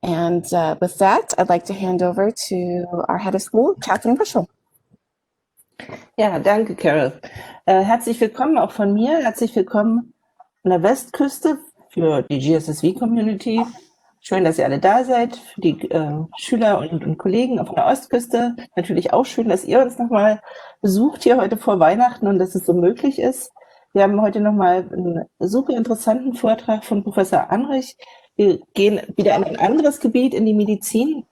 And with that, I'd like to hand over to our head of school, Catherine Bushel. Ja, danke, Carol. Herzlich willkommen auch von mir. Herzlich willkommen an der Westküste für die GISSV-Community. Schön, dass ihr alle da seid. Für die Schüler und Kollegen von der Ostküste natürlich auch schön, dass ihr uns nochmal besucht hier heute vor Weihnachten und dass es so möglich ist. Wir haben heute nochmal einen super interessanten Vortrag von Professor Arnrich. Wir gehen wieder in ein anderes Gebiet, in die Medizin,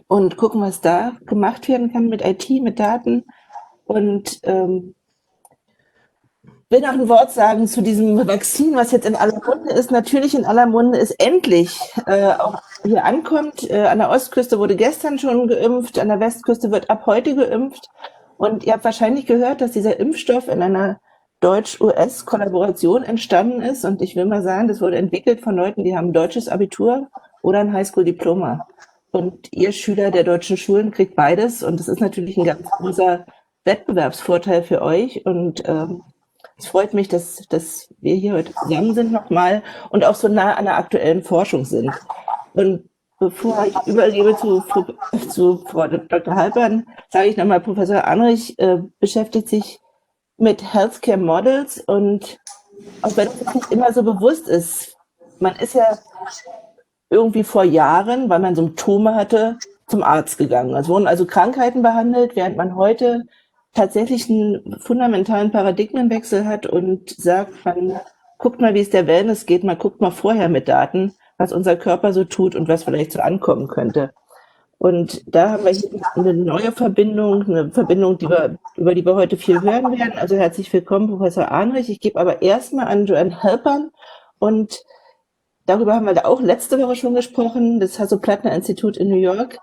und gucken, was da gemacht werden kann mit IT, mit Daten. Und will noch ein Wort sagen zu diesem Vakzin, was jetzt in aller Munde ist. Natürlich in aller Munde ist endlich auch hier ankommt. An der Ostküste wurde gestern schon geimpft, an der Westküste wird ab heute geimpft. Und ihr habt wahrscheinlich gehört, dass dieser Impfstoff in einer Deutsch-US-Kollaboration entstanden ist. Und ich will mal sagen, das wurde entwickelt von Leuten, die haben ein deutsches Abitur oder ein Highschool-Diploma. Und ihr Schüler der deutschen Schulen kriegt beides. Und das ist natürlich ein ganz großer Wettbewerbsvorteil für euch. Und es freut mich, dass wir hier heute zusammen sind nochmal und auch so nah an der aktuellen Forschung sind. Und bevor ich übergebe zu Frau Dr. Halpern, sage ich nochmal, Professor Arnrich beschäftigt sich mit Healthcare Models, und auch wenn es nicht immer so bewusst ist, man ist ja irgendwie vor Jahren, weil man Symptome hatte, zum Arzt gegangen. Es wurden also Krankheiten behandelt, während man heute tatsächlich einen fundamentalen Paradigmenwechsel hat und sagt, man guckt mal, wie es der Wellness geht, man guckt mal vorher mit Daten, was unser Körper so tut und was vielleicht so ankommen könnte. Und da haben wir hier eine neue Verbindung, über die wir heute viel hören werden. Also herzlich willkommen, Professor Arnrich. Ich gebe aber erstmal an Joanne Halpern, und darüber haben wir da auch letzte Woche schon gesprochen. Das Hasso-Plattner-Institut in New York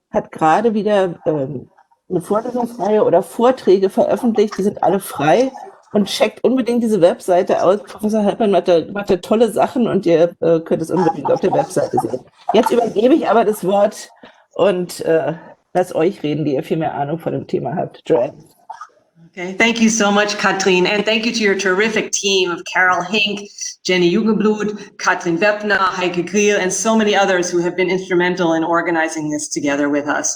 hat gerade wieder eine Vorlesungsreihe oder Vorträge veröffentlicht. Die sind alle frei, und checkt unbedingt diese Webseite aus. Professor Halpern macht da tolle Sachen, und ihr könnt es unbedingt auf der Webseite sehen. Jetzt übergebe ich aber das Wort und lasst euch reden, die ihr viel mehr Ahnung von dem Thema habt. Joanne. Okay, thank you so much, Katrin, and thank you to your terrific team of Carol Hink, Jenny Jugendblut, Katrin Wepner, Heike Griel, and so many others who have been instrumental in organizing this together with us.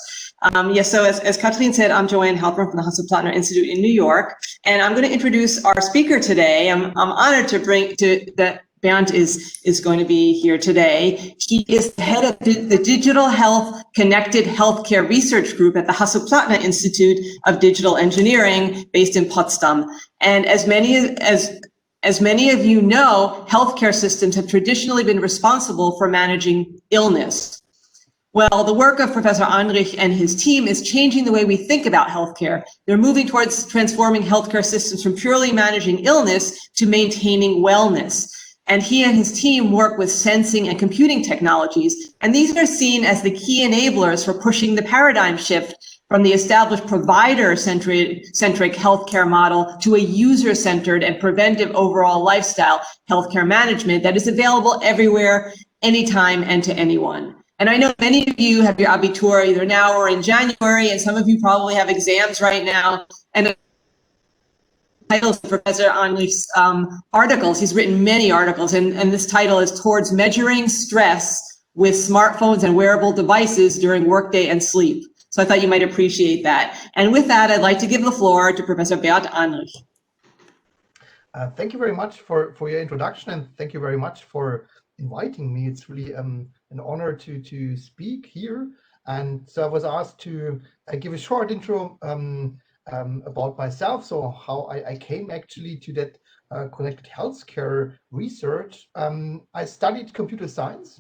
Yes, so as Katrin said, I'm Joanne Halpern from the Hasso-Plattner-Institute in New York, and I'm going to introduce our speaker today. I'm honored to bring that Bert is going to be here today. He is the head of the Digital Health Connected Healthcare Research Group at the Hasso-Plattner-Institute of Digital Engineering based in Potsdam. And as many of you know, healthcare systems have traditionally been responsible for managing illness. Well, the work of Professor Arnrich and his team is changing the way we think about healthcare. They're moving towards transforming healthcare systems from purely managing illness to maintaining wellness. And he and his team work with sensing and computing technologies. And these are seen as the key enablers for pushing the paradigm shift from the established provider-centric healthcare model to a user-centered and preventive overall lifestyle healthcare management that is available everywhere, anytime, and to anyone. And I know many of you have your Abitur either now or in January, and some of you probably have exams right now. And titles of Professor Arnrich's articles. He's written many articles, and this title is Towards Measuring Stress with Smartphones and Wearable Devices During Workday and Sleep. So I thought you might appreciate that. And with that, I'd like to give the floor to Professor Bert Arnrich. Thank you very much for your introduction, and thank you very much for inviting me. It's really an honor to speak here. And so I was asked to give a short intro about myself, so how I came actually to that connected healthcare research. I studied computer science,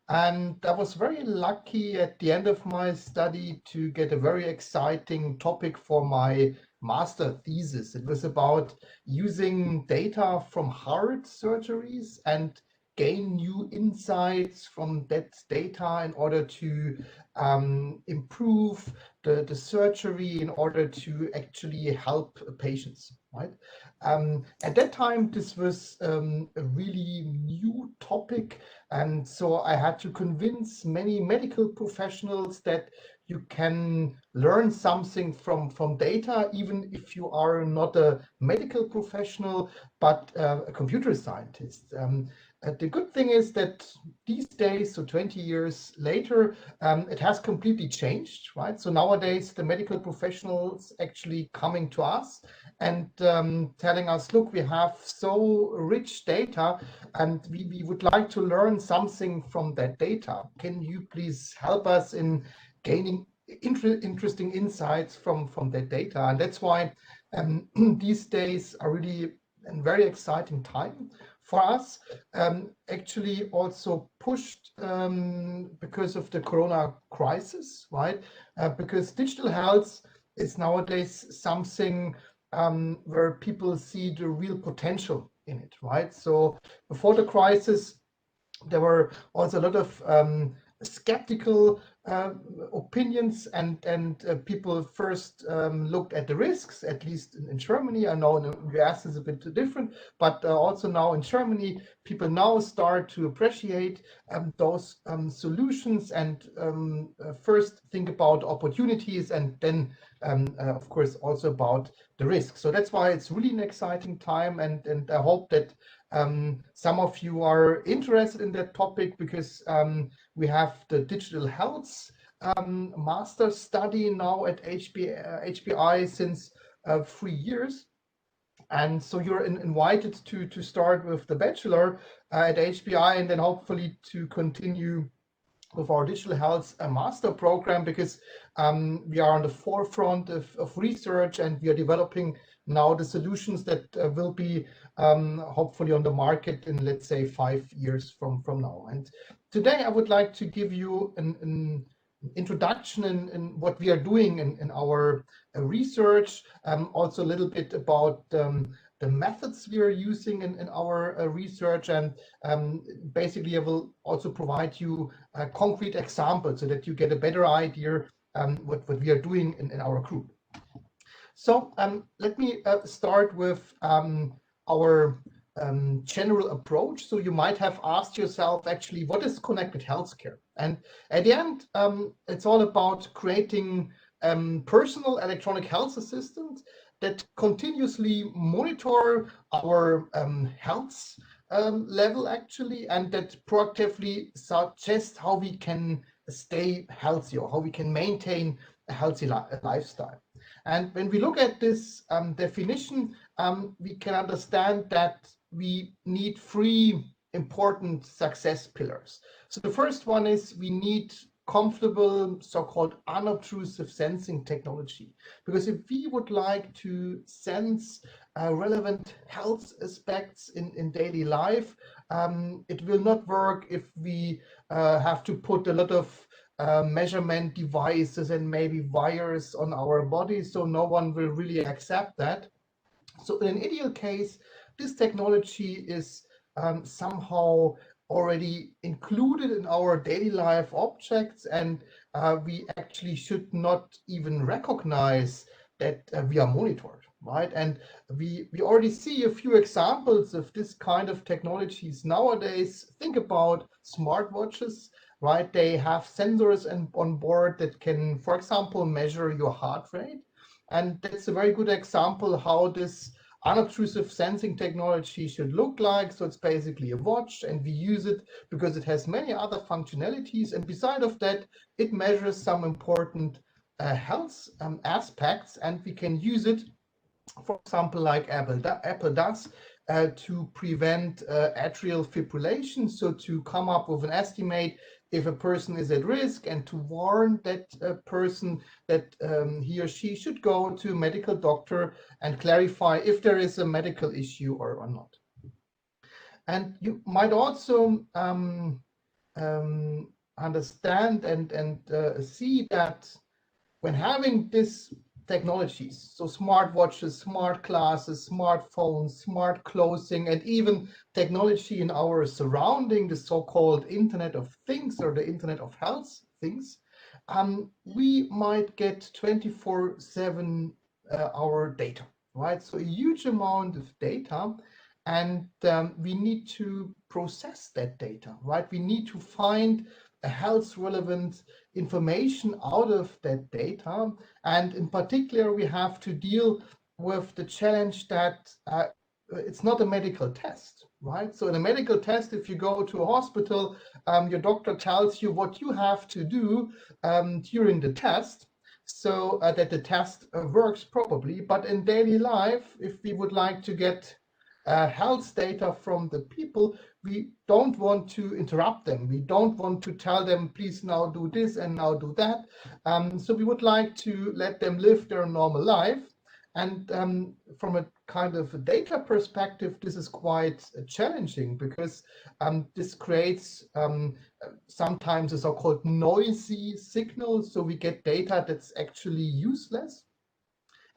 and I was very lucky at the end of my study to get a very exciting topic for my master thesis. It was about using data from heart surgeries and gain new insights from that data in order to improve the surgery in order to actually help patients. right? At that time, this was a really new topic, and so I had to convince many medical professionals that you can learn something from data, even if you are not a medical professional, but a computer scientist. The good thing is that these days, so 20 years later, it has completely changed, right? So nowadays, the medical professionals actually coming to us and telling us, look, we have so rich data and we would like to learn something from that data. Can you please help us in gaining interesting insights from that data? And that's why these days are really a very exciting time for us, actually also pushed because of the Corona crisis, right? Because digital health is nowadays something where people see the real potential in it, right? So before the crisis, there were also a lot of skeptical opinions, and people first looked at the risks, at least in Germany. I know in the US is a bit different, but also now in Germany, people now start to appreciate those solutions and first think about opportunities, and then of course also about the risks. So that's why it's really an exciting time, and I hope that some of you are interested in that topic, because we have the digital health master study now at HPI since 3 years. And so you're invited to start with the bachelor at HPI, and then hopefully to continue with our digital health master program, because we are on the forefront of research, and we are developing now the solutions that will be hopefully on the market in, let's say, 5 years from now. And today I would like to give you an introduction in what we are doing in our research, also a little bit about the methods we are using in our research, and basically I will also provide you a concrete example so that you get a better idea what we are doing in our group. So let me start with our general approach. So you might have asked yourself, actually, what is connected healthcare? And at the end, it's all about creating personal electronic health assistants that continuously monitor our health level, actually, and that proactively suggest how we can stay healthy, or how we can maintain a healthy lifestyle. And when we look at this definition, we can understand that we need 3 important success pillars. So the first one is we need comfortable, so-called unobtrusive sensing technology. Because if we would like to sense relevant health aspects in daily life, it will not work if we have to put a lot of measurement devices and maybe wires on our body, so no one will really accept that. So in an ideal case, this technology is somehow already included in our daily life objects, and we actually should not even recognize that we are monitored, right? And we already see a few examples of this kind of technologies nowadays. Think about smartwatches, right? They have sensors on board that can, for example, measure your heart rate. And that's a very good example how this unobtrusive sensing technology should look like. So it's basically a watch, and we use it because it has many other functionalities. And beside of that, it measures some important health aspects, and we can use it, for example, like Apple does, to prevent atrial fibrillation. So to come up with an estimate if a person is at risk, and to warn that person that he or she should go to a medical doctor and clarify if there is a medical issue or not. And you might also understand and see that when having this technologies, so smartwatches, smart glasses, smartphones, smart clothing, and even technology in our surrounding, the so-called Internet of Things, or the Internet of Health things, we might get 24/7 our data, right? So a huge amount of data, and we need to process that data, right? We need to find a health relevant information out of that data. And in particular, we have to deal with the challenge that it's not a medical test, right? So in a medical test, if you go to a hospital, your doctor tells you what you have to do during the test, so that the test works properly. But in daily life, if we would like to get health data from the people, we don't want to interrupt them. We don't want to tell them, please now do this and now do that. So we would like to let them live their normal life. And from a kind of a data perspective, this is quite challenging, because this creates sometimes a so-called noisy signal. So we get data that's actually useless,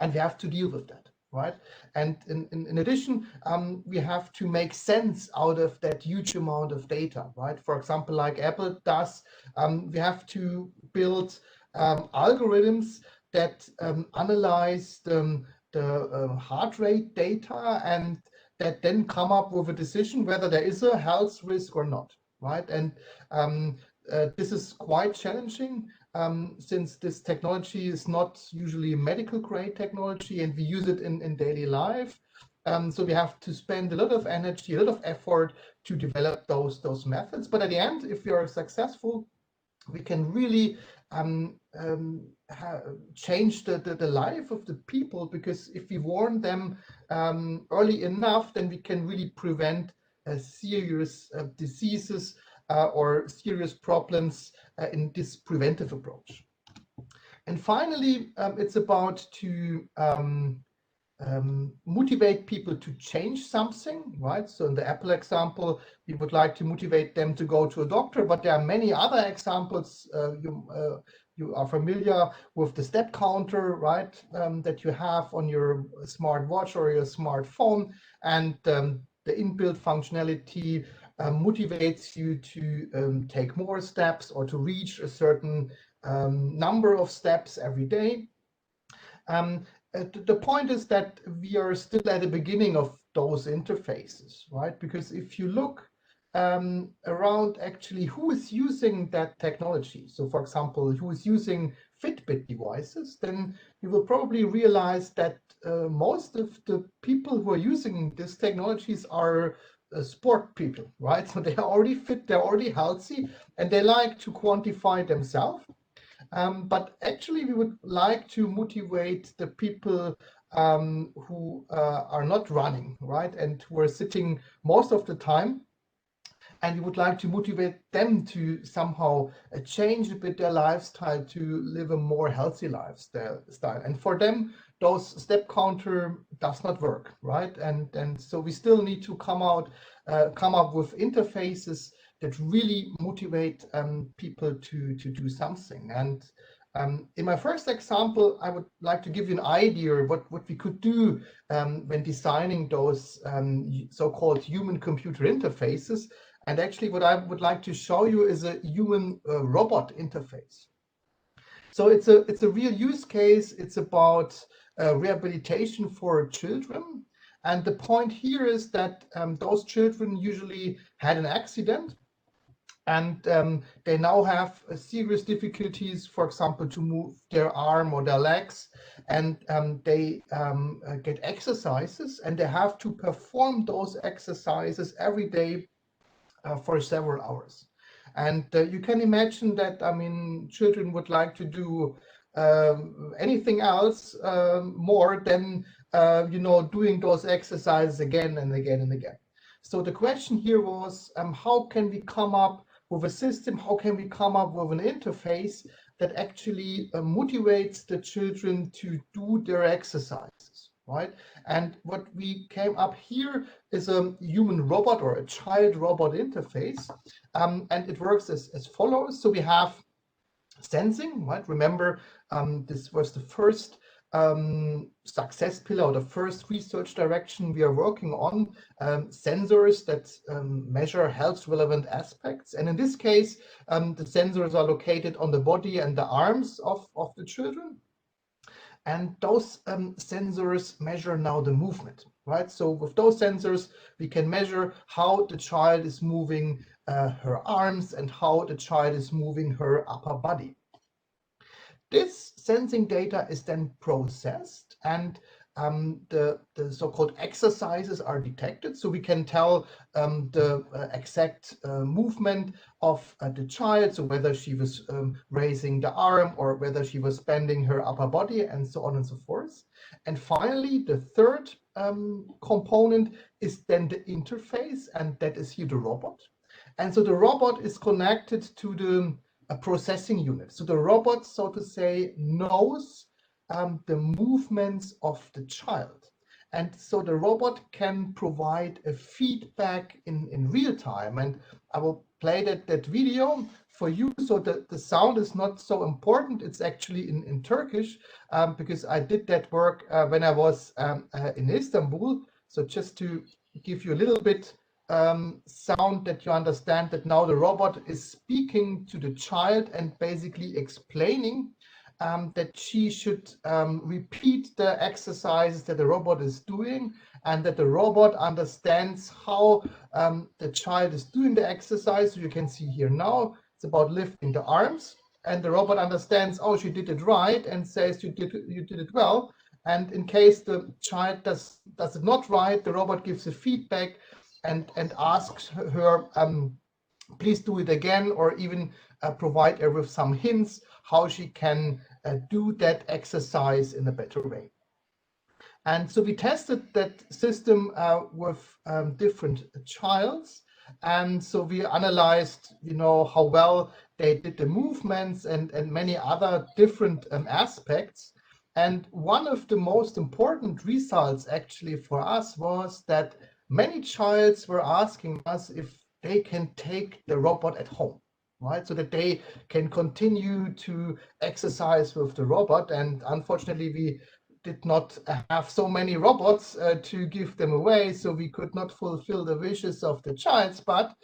and we have to deal with that, right? And in addition, we have to make sense out of that huge amount of data, right? For example, like Apple does, we have to build algorithms that analyze the heart rate data, and that then come up with a decision whether there is a health risk or not, right? And this is quite challenging, since this technology is not usually medical grade technology, and we use it in daily life. So we have to spend a lot of energy, a lot of effort to develop those methods. But at the end, if we are successful, we can really change the life of the people, because if we warn them early enough, then we can really prevent serious diseases or serious problems in this preventive approach. And finally, it's about to motivate people to change something, right? So in the Apple example, we would like to motivate them to go to a doctor, but there are many other examples. You are familiar with the step counter, right? That you have on your smartwatch or your smartphone, and the inbuilt functionality motivates you to take more steps, or to reach a certain number of steps every day. The point is that we are still at the beginning of those interfaces, right? Because if you look around actually who is using that technology, so for example, who is using Fitbit devices, then you will probably realize that most of the people who are using these technologies are sport people, right? So they are already fit, they're already healthy, and they like to quantify themselves. But actually, we would like to motivate the people who are not running, right, and who are sitting most of the time. And we would like to motivate them to somehow change a bit their lifestyle, to live a more healthy lifestyle. And for them, those step counter does not work, right? And so we still need to come up with interfaces that really motivate people to do something. And in my first example, I would like to give you an idea of what we could do when designing those so-called human-computer interfaces. And actually, what I would like to show you is a human-robot interface. So it's a real use case. It's about rehabilitation for children. And the point here is that those children usually had an accident, and they now have serious difficulties, for example, to move their arm or their legs, and they get exercises, and they have to perform those exercises every day for several hours. And you can imagine that, I mean, children would like to do anything else more than doing those exercises again and again and again. So the question here was, how can we come up with a system, how can we come up with an interface that actually motivates the children to do their exercises, right? And what we came up here is a human robot or a child robot interface, and it works as follows. So we have sensing, right? Remember, this was the first success pillar, or the first research direction we are working on, sensors that measure health relevant aspects. And in this case, the sensors are located on the body and the arms of the children. And those sensors measure now the movement, right? So with those sensors, we can measure how the child is moving her arms and how the child is moving her upper body. This sensing data is then processed, and the so-called exercises are detected, so we can tell the exact movement of the child, so whether she was raising the arm or whether she was bending her upper body, and so on and so forth. And finally, the third component is then the interface, and that is here the robot. And so the robot is connected to the a processing unit. So the robot, so to say, knows the movements of the child. And so the robot can provide a feedback in real time. And I will play that video for you. So the sound is not so important. It's actually in Turkish because I did that work when I was in Istanbul. So just to give you a little bit sound that you understand that now the robot is speaking to the child and basically explaining that she should repeat the exercises that the robot is doing, and that the robot understands how the child is doing the exercise. So you can see here now it's about lifting the arms, and the robot understands, oh, she did it right, and says you did it well. And in case the child does it not right, the robot gives a feedback and asks her, please do it again, or even provide her with some hints how she can do that exercise in a better way. And so we tested that system with different childs. And so we analyzed, how well they did the movements and many other different aspects. And one of the most important results actually for us was that many childs were asking us if they can take the robot at home, right? So that they can continue to exercise with the robot. And unfortunately, we did not have so many robots to give them away, so we could not fulfill the wishes of the childs. But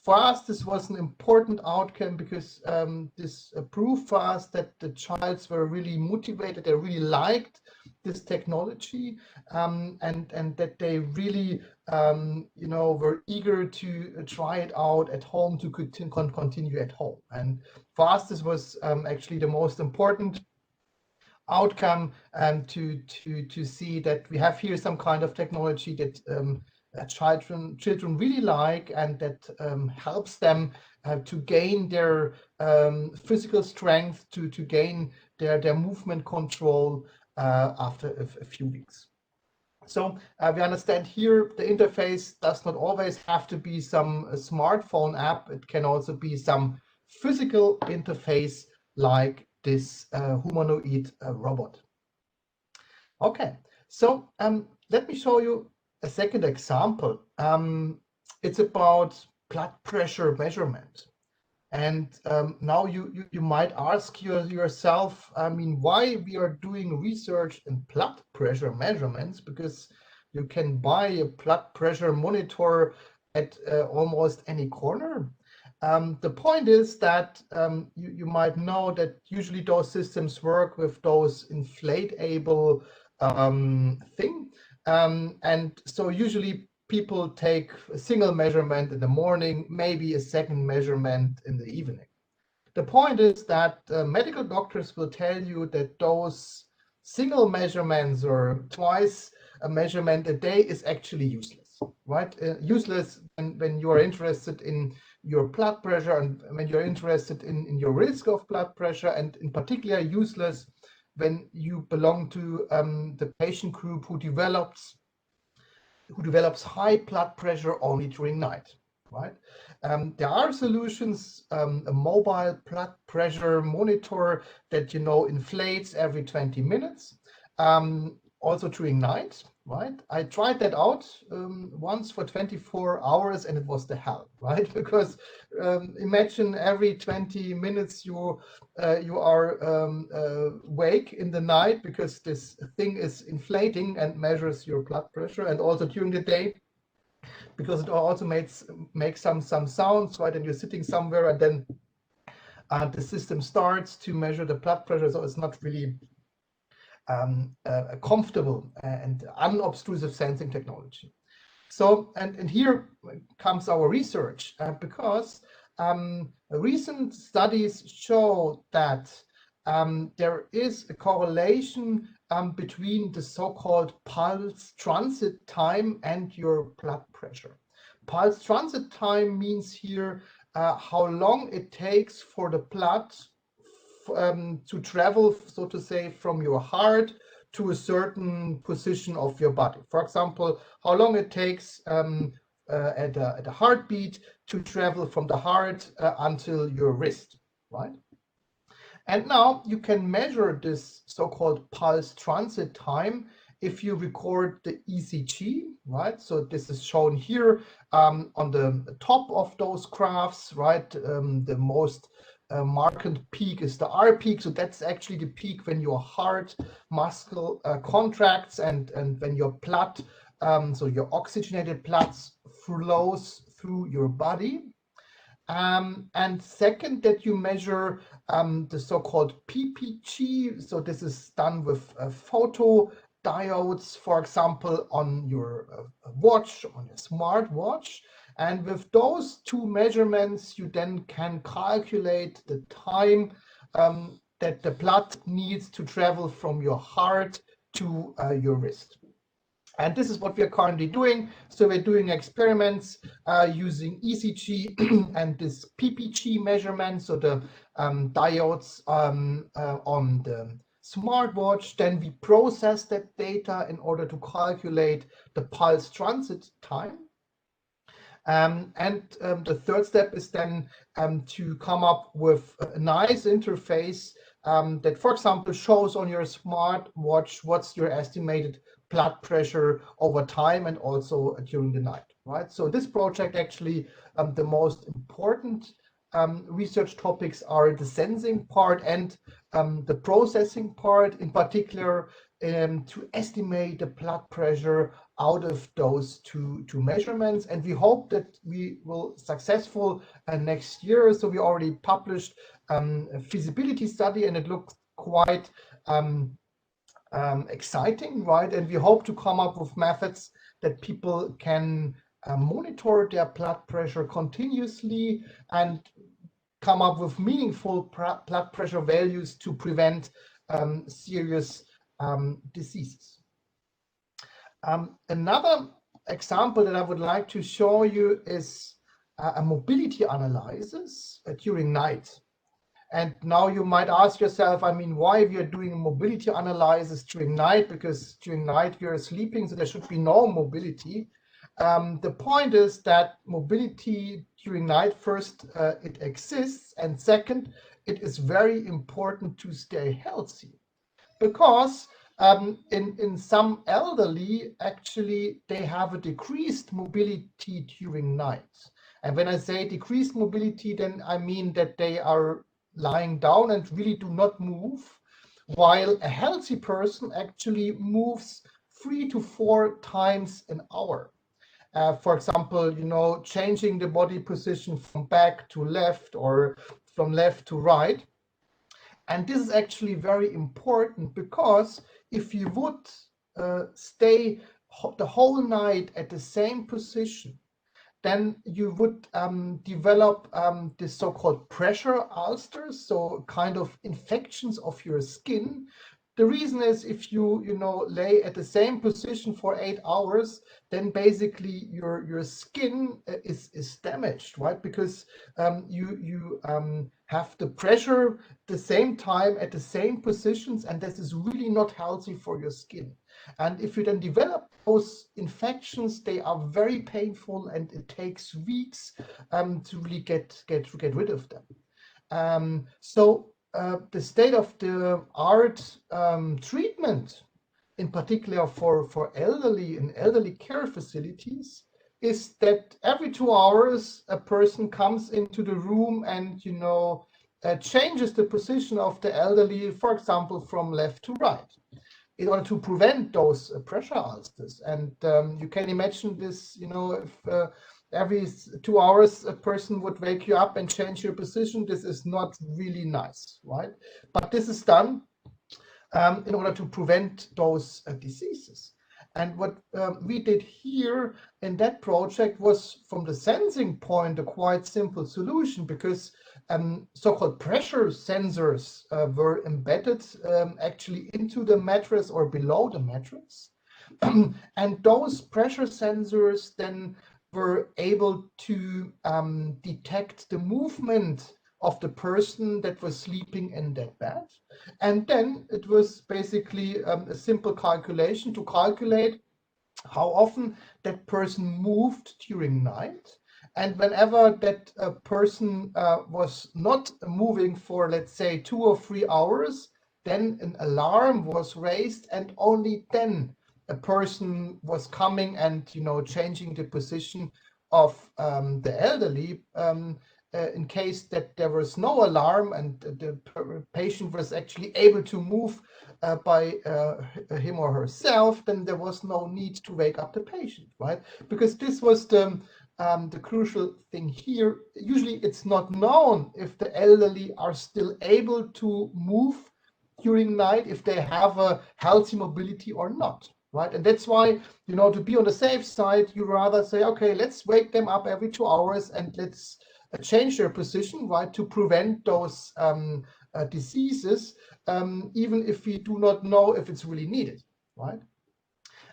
for us, this was an important outcome because this proved for us that the childs were really motivated, they really liked this technology, and that they really were eager to try it out at home, to continue at home. And for us, this was actually the most important outcome, to see that we have here some kind of technology that children really like, and that helps them to gain their physical strength, to gain their movement control after a few weeks. So we understand here the interface does not always have to be some smartphone app. It can also be some physical interface like this humanoid robot. Okay, so let me show you a second example. It's about blood pressure measurement. And now you might ask yourself, why we are doing research in blood pressure measurements, because you can buy a blood pressure monitor at almost any corner. The point is that you might know that usually those systems work with those inflatable thing. And so usually people take a single measurement in the morning, maybe a second measurement in the evening. The point is that medical doctors will tell you that those single measurements or twice a measurement a day is actually useless, right? Useless when you are interested in your blood pressure and when you're interested in your risk of blood pressure, and in particular useless when you belong to the patient group who develops high blood pressure only during night, right? There are solutions, a mobile blood pressure monitor that inflates every 20 minutes, also during night, right? I tried that out once for 24 hours and it was the hell, right? Because imagine every 20 minutes you are awake in the night because this thing is inflating and measures your blood pressure, and also during the day because it also makes some sounds, right? And you're sitting somewhere and then the system starts to measure the blood pressure, so it's not really comfortable and unobtrusive sensing technology. So, and here comes our research, because recent studies show that there is a correlation between the so-called pulse transit time and your blood pressure. Pulse transit time means here how long it takes for the blood to travel, so to say, from your heart to a certain position of your body. For example, how long it takes at a heartbeat to travel from the heart until your wrist, right? And now you can measure this so-called pulse transit time if you record the ECG, right? So this is shown here on the top of those graphs, right? The most marked peak is the R peak. So that's actually the peak when your heart muscle contracts and when your blood, so your oxygenated blood flows through your body. And second, that you measure the so-called PPG. So this is done with photo diodes, for example, on your watch, on your smart watch. And with those two measurements, you then can calculate the time that the blood needs to travel from your heart to your wrist. And this is what we are currently doing. So we're doing experiments using ECG and this PPG measurement, so the diodes on the smartwatch. Then we process that data in order to calculate the pulse transit time. The third step is then to come up with a nice interface that, for example, shows on your smartwatch what's your estimated blood pressure over time and also during the night, right? So this project actually, the most important research topics are the sensing part and the processing part, in particular to estimate the blood pressure out of those two measurements. And we hope that we will successful next year. So we already published a feasibility study and it looks quite exciting, right? And we hope to come up with methods that people can monitor their blood pressure continuously and come up with meaningful blood pressure values to prevent serious diseases. Another example that I would like to show you is a mobility analysis during night. And now you might ask yourself, I mean, why we are doing a mobility analysis during night? Because during night we are sleeping, so there should be no mobility. The point is that mobility during night, first, it exists, and second, it is very important to stay healthy. Because in some elderly, actually, they have a decreased mobility during night. And when I say decreased mobility, then I mean that they are lying down and really do not move, while a healthy person actually moves 3 to 4 times an hour. For example, you know, changing the body position from back to left or from left to right. And this is actually very important because if you would stay the whole night at the same position, then you would develop this so-called pressure ulcers, so kind of infections of your skin. The reason is if you lay at the same position for 8 hours, then basically your skin is damaged, right? Because you have the pressure the same time at the same positions, and this is really not healthy for your skin. And if you then develop those infections, they are very painful, and it takes weeks to really get rid of them. The state-of-the-art treatment, in particular for elderly in elderly care facilities, is that every 2 hours a person comes into the room and changes the position of the elderly, for example, from left to right, in order to prevent those pressure ulcers. And you can imagine this, if every 2 hours a person would wake you up and change your position, this is not really nice, right? But this is done in order to prevent those diseases. And what we did here in that project was, from the sensing point, a quite simple solution, because so-called pressure sensors were embedded actually into the mattress or below the mattress. And those pressure sensors then were able to detect the movement of the person that was sleeping in that bed. And then it was basically a simple calculation to calculate how often that person moved during night. And whenever that person was not moving for, let's say, 2 or 3 hours, then an alarm was raised, and only then a person was coming and, changing the position of the elderly, in case that there was no alarm and the patient was actually able to move by him or herself, then there was no need to wake up the patient, right? Because this was the crucial thing here. Usually it's not known if the elderly are still able to move during night, if they have a healthy mobility or not, right? And that's why, to be on the safe side, you rather say, okay, let's wake them up every 2 hours and let's change their position, right, to prevent those diseases, even if we do not know if it's really needed, right?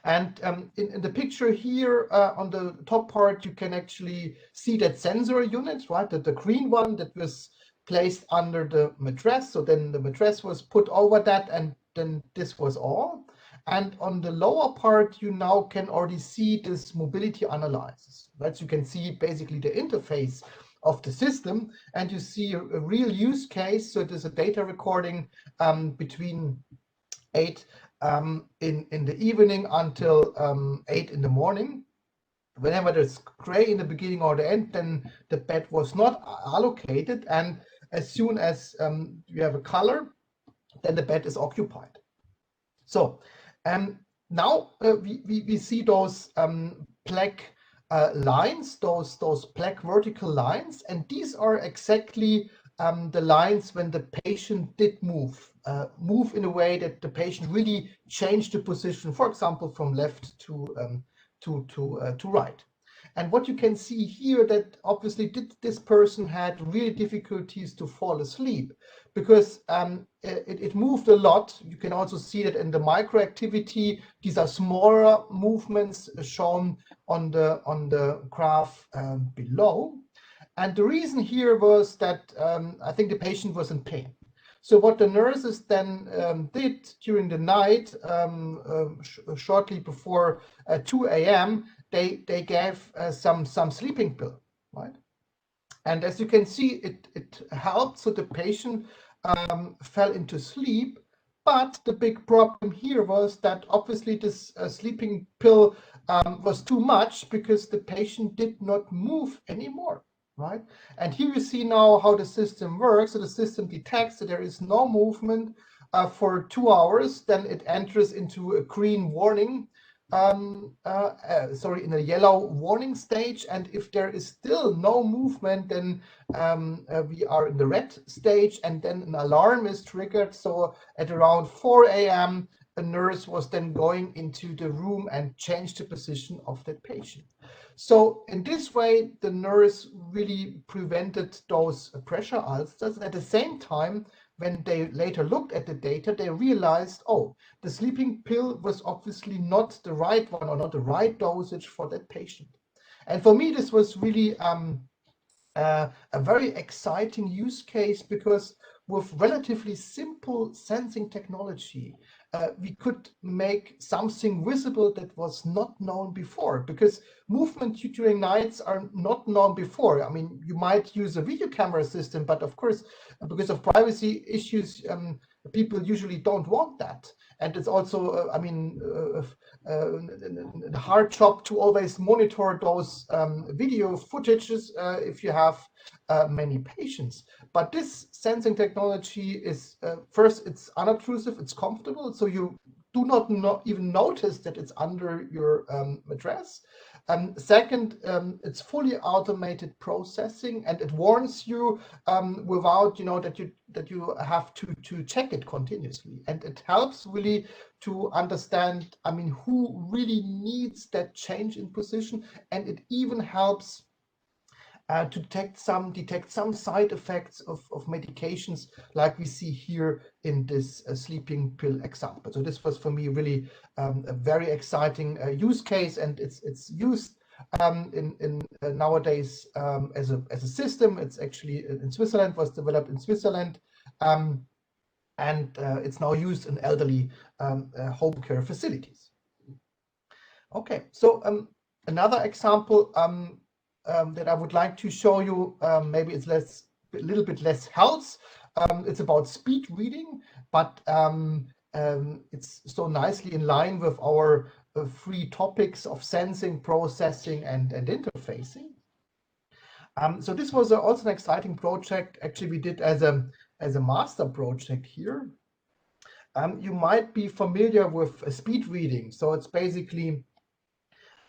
And in the picture here on the top part, you can actually see that sensor unit, right? The green one that was placed under the mattress. So then the mattress was put over that, and then this was all. And on the lower part, you now can already see this mobility analysis, right? So you can see basically the interface of the system, and you see a real use case. So it is a data recording between 8 in the evening until 8 in the morning. Whenever there's gray in the beginning or the end, then the bed was not allocated, and as soon as you have a color, then the bed is occupied. So now we see those black lines, those black vertical lines, and these are exactly the lines when the patient did move in a way that the patient really changed the position, for example, from left to right. And what you can see here, that obviously this person had really difficulties to fall asleep, because it moved a lot. You can also see that in the microactivity. These are smaller movements shown on the graph below. And the reason here was that I think the patient was in pain. So what the nurses then did during the night, shortly before 2 a.m., they gave some sleeping pill, right? And as you can see, it helped, so the patient fell into sleep. But the big problem here was that obviously this sleeping pill was too much, because the patient did not move anymore, right? And here you see now how the system works. So the system detects that there is no movement for 2 hours, then it enters into a green warning, in a yellow warning stage. And if there is still no movement, then we are in the red stage, and then an alarm is triggered. So at around 4 a.m., a nurse was then going into the room and changed the position of that patient. So in this way, the nurse really prevented those pressure ulcers. At the same time, when they later looked at the data, they realized, oh, the sleeping pill was obviously not the right one, or not the right dosage for that patient. And for me, this was really a very exciting use case, because with relatively simple sensing technology, we could make something visible that was not known before, because movement during nights are not known before. I mean, you might use a video camera system, but of course, because of privacy issues, people usually don't want that. And it's also, a hard job to always monitor those video footages if you have many patients. But this sensing technology is, first, it's unobtrusive, it's comfortable, so you do not even notice that it's under your mattress. Second, it's fully automated processing, and it warns you without, that you have to check it continuously, and it helps really to understand, who really needs that change in position, and it even helps to detect some side effects of medications, like we see here in this sleeping pill example. So this was for me really a very exciting use case, and it's used nowadays as a system. It's actually in Switzerland, was developed in Switzerland, and it's now used in elderly home care facilities. Okay, so another example that I would like to show you, maybe it's a little bit less health. It's about speed reading, but it's so nicely in line with our 3 topics of sensing, processing, and interfacing. So this was also an exciting project. Actually, we did as a master project here. You might be familiar with speed reading. So it's basically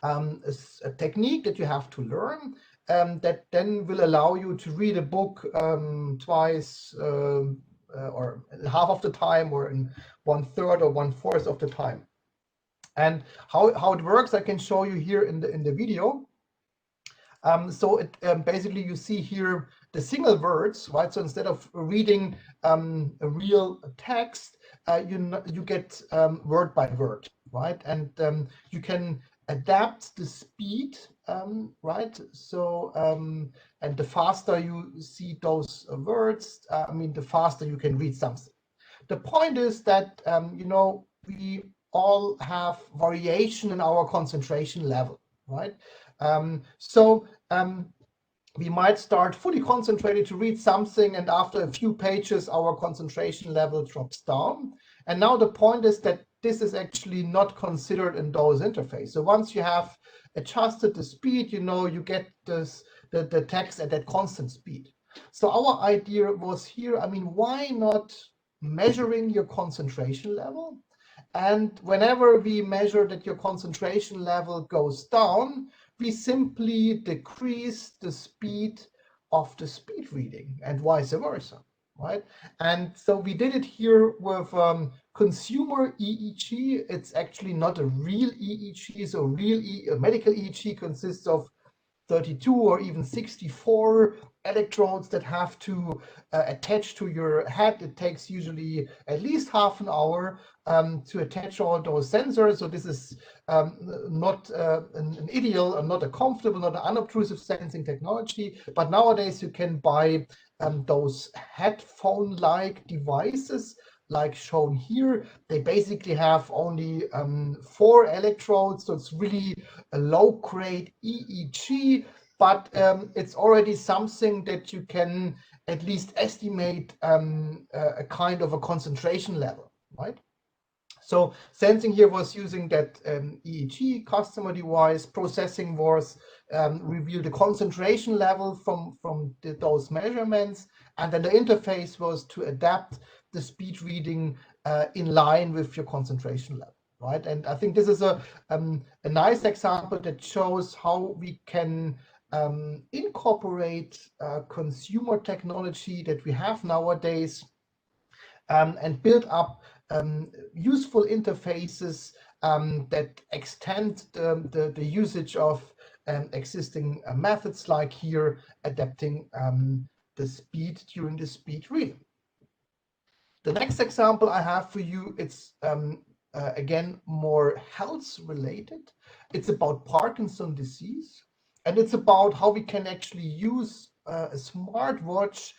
a technique that you have to learn that then will allow you to read a book twice or half of the time, or in 1/3 or 1/4 of the time. And how it works, I can show you here in the video. So it basically, you see here the single words, right? So instead of reading a real text, you get word by word, right? And you can adapt the speed, right? So and the faster you see those words, the faster you can read something. The point is that we all have variation in our concentration level, right? So we might start fully concentrated to read something, and after a few pages our concentration level drops down. And now the point is that this is actually not considered in those interface. So once you have adjusted the speed, you get the text at that constant speed. So our idea was here, why not measuring your concentration level? And whenever we measure that your concentration level goes down, we simply decrease the speed of the speed reading, and vice versa, right? And so we did it here with consumer EEG. It's actually not a real EEG. So a medical EEG consists of 32 or even 64 electrodes that have to attach to your head. It takes usually at least half an hour to attach all those sensors. So this is not an ideal, not a comfortable, not an unobtrusive sensing technology. But nowadays you can buy those headphone-like devices, like shown here. They basically have only 4 electrodes, so it's really a low-grade EEG, but it's already something that you can at least estimate a kind of a concentration level, right? So sensing here was using that EEG customer device. Processing was reveal the concentration level from those measurements, and then the interface was to adapt the speed reading in line with your concentration level, right? And I think this is a nice example that shows how we can incorporate consumer technology that we have nowadays and build up useful interfaces that extend the usage of existing methods, like here adapting the speed during the speed reading. The next example I have for you, it's again more health related. It's about Parkinson disease, and it's about how we can actually use a smartwatch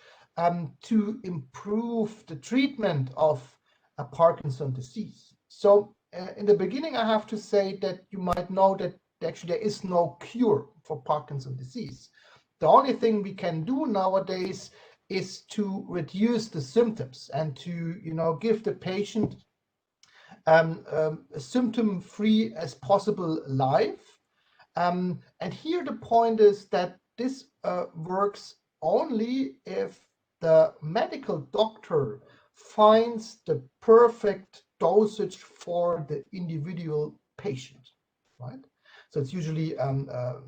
to improve the treatment of a Parkinson disease. So in the beginning, I have to say that you might know that actually there is no cure for Parkinson disease. The only thing we can do nowadays is to reduce the symptoms and to give the patient a symptom-free as possible life. And here the point is that this works only if the medical doctor finds the perfect dosage for the individual patient, right? So it's usually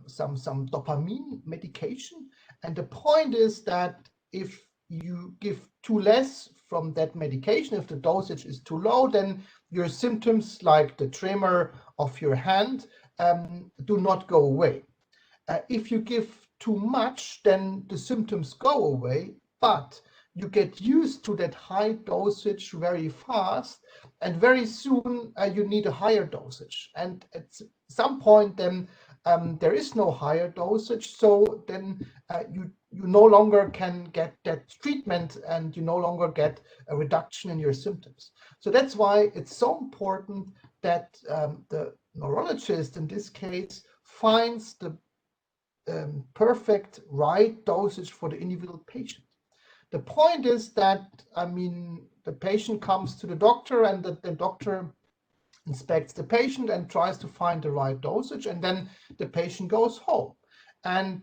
some dopamine medication. And the point is that if you give too less from that medication, if the dosage is too low, then your symptoms like the tremor of your hand do not go away. If you give too much, then the symptoms go away, but you get used to that high dosage very fast, and very soon you need a higher dosage. And at some point then there is no higher dosage, so then you no longer can get that treatment, and you no longer get a reduction in your symptoms. So that's why it's so important that the neurologist in this case finds the perfect right dosage for the individual patient. The point is that, I mean, the patient comes to the doctor, and the doctor inspects the patient and tries to find the right dosage, and then the patient goes home. And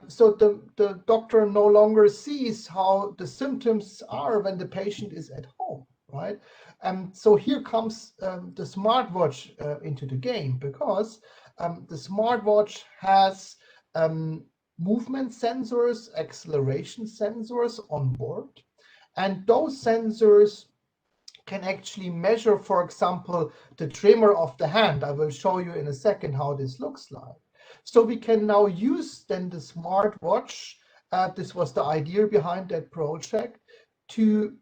so the doctor no longer sees how the symptoms are when the patient is at home, right? And so here comes the smartwatch into the game, because the smartwatch has movement sensors, acceleration sensors on board, and those sensors can actually measure, for example, the tremor of the hand. I will show you in a second how this looks like. So we can now use then the smartwatch, this was the idea behind that project, to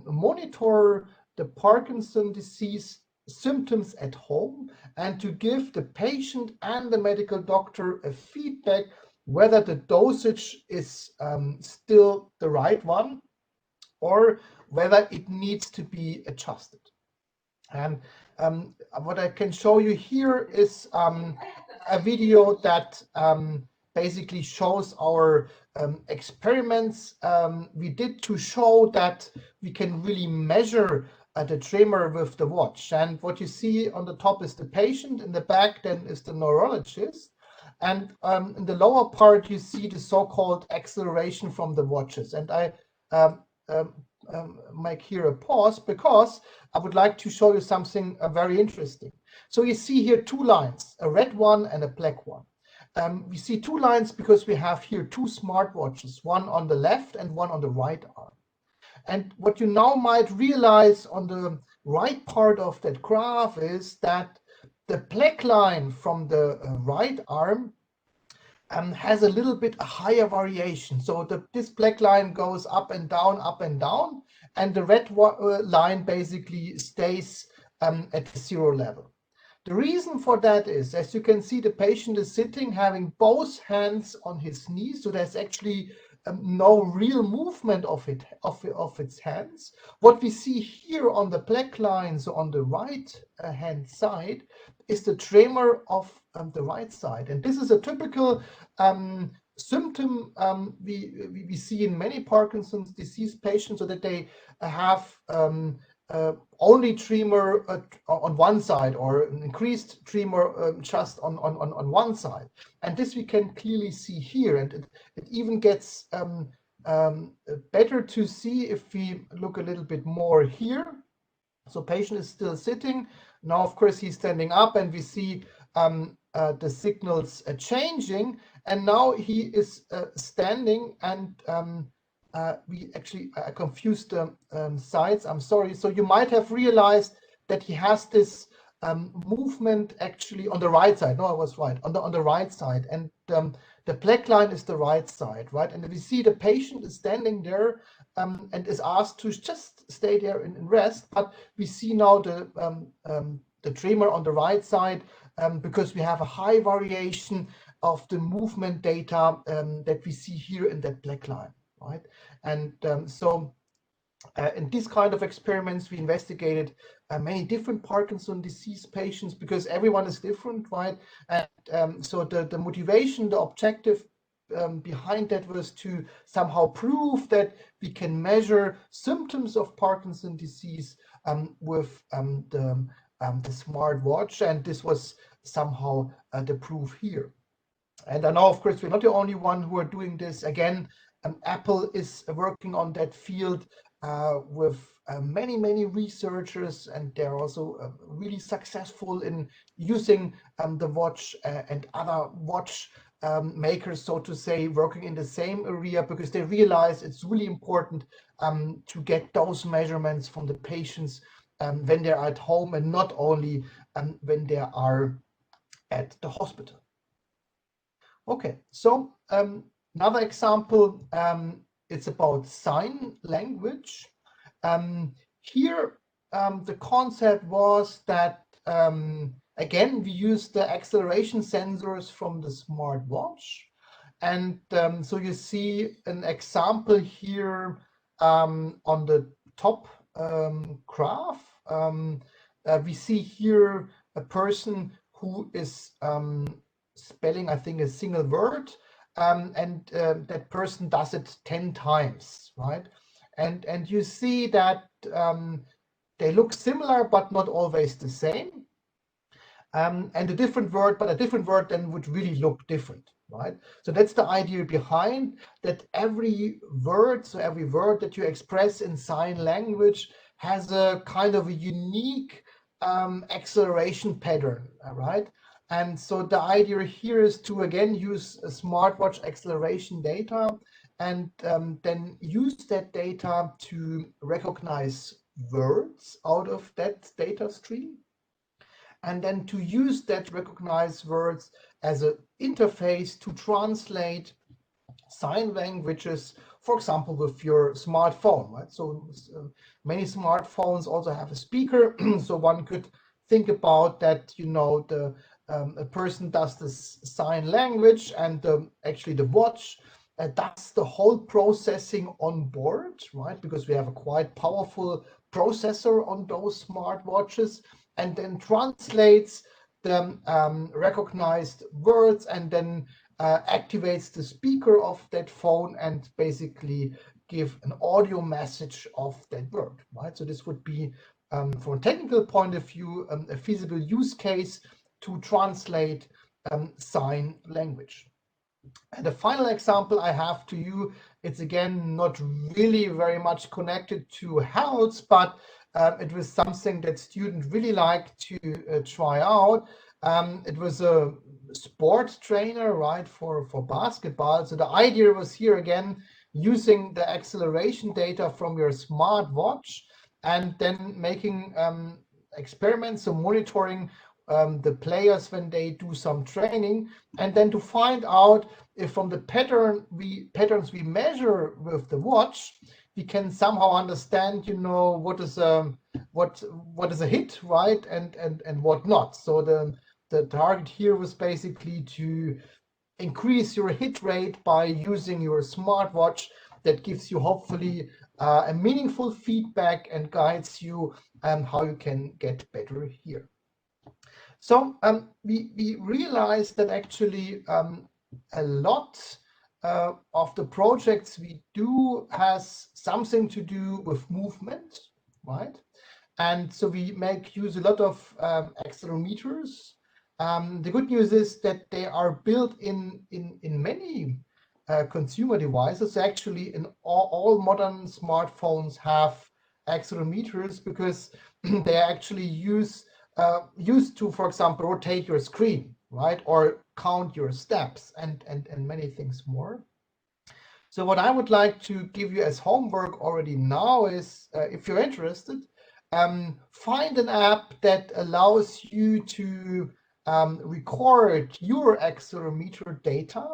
monitor the Parkinson disease symptoms at home, and to give the patient and the medical doctor a feedback whether the dosage is still the right one, or whether it needs to be adjusted. And what I can show you here is a video that basically shows our experiments we did to show that we can really measure the tremor with the watch. And what you see on the top is the patient, in the back then is the neurologist. And in the lower part, you see the so-called acceleration from the watches. And I make here a pause, because I would like to show you something very interesting. So you see here two lines, a red one and a black one. We see two lines because we have here two smartwatches, one on the left and one on the right arm. And what you now might realize on the right part of that graph is that the black line from the right arm has a little bit a higher variation. So this black line goes up and down, and the red line basically stays at the zero level. The reason for that is, as you can see, the patient is sitting, having both hands on his knees, so there's actually no real movement of its hands. What we see here on the black line, so on the right hand side, is the tremor of the right side. And this is a typical symptom we see in many Parkinson's disease patients, so that they have only tremor on one side, or an increased tremor just on one side. And this we can clearly see here, and it even gets better to see if we look a little bit more here. So patient is still sitting. Now, of course, he's standing up, and we see the signals changing, and now he is standing, and I confused the sides, I'm sorry. So you might have realized that he has this movement actually on the right side. No, I was right, on the right side, and the black line is the right side, right? And we see the patient is standing there and is asked to just stay there and rest, but we see now the tremor on the right side because we have a high variation of the movement data that we see here in that black line, right? And so in this kind of experiments, we investigated many different Parkinson disease patients, because everyone is different, right? And so the motivation, the objective behind that was to somehow prove that we can measure symptoms of Parkinson disease with the smartwatch, and this was somehow the proof here. And I know, of course, we're not the only one who are doing this. Again, Apple is working on that field with many researchers, and they're also really successful in using the watch and other watch makers, so to say, working in the same area, because they realize it's really important to get those measurements from the patients when they're at home, and not only when they are at the hospital. Okay, so another example, it's about sign language. Here, the concept was that, again, we use the acceleration sensors from the smartwatch. And so you see an example here on the top graph. We see here a person who is spelling, I think, a single word, and that person does it 10 times, right? And you see that they look similar, but not always the same. And a different word, but a different word then would really look different, right? So that's the idea behind that. Every word, so every word that you express in sign language has a kind of a unique acceleration pattern, right? And so the idea here is to, again, use a smartwatch acceleration data, and then use that data to recognize words out of that data stream, and then to use that recognized words as an interface to translate sign languages, for example, with your smartphone, right? So many smartphones also have a speaker, so one could think about that, you know, a person does this sign language, and actually the watch does the whole processing on board, right? Because we have a quite powerful processor on those smartwatches, and then translates the recognized words, and then activates the speaker of that phone and basically give an audio message of that word, right? So this would be, from a technical point of view, a feasible use case to translate sign language. And the final example I have to you, it's again not really very much connected to health, but it was something that students really liked to try out. It was a sport trainer, right, for basketball. So the idea was here again using the acceleration data from your smartwatch, and then making experiments, so monitoring the players when they do some training, and then to find out if from the patterns we measure with the watch, we can somehow understand, you know, what is a hit, right, and what not. So the target here was basically to increase your hit rate by using your smartwatch. That gives you hopefully a meaningful feedback and guides you how you can get better here. So we realized that actually a lot of the projects we do has something to do with movement, right? And so we make use a lot of accelerometers. The good news is that they are built in many consumer devices. Actually, in all modern smartphones have accelerometers, because they actually used to, for example, rotate your screen, right, or count your steps, and many things more. So what I would like to give you as homework already now is, if you're interested, find an app that allows you to record your accelerometer data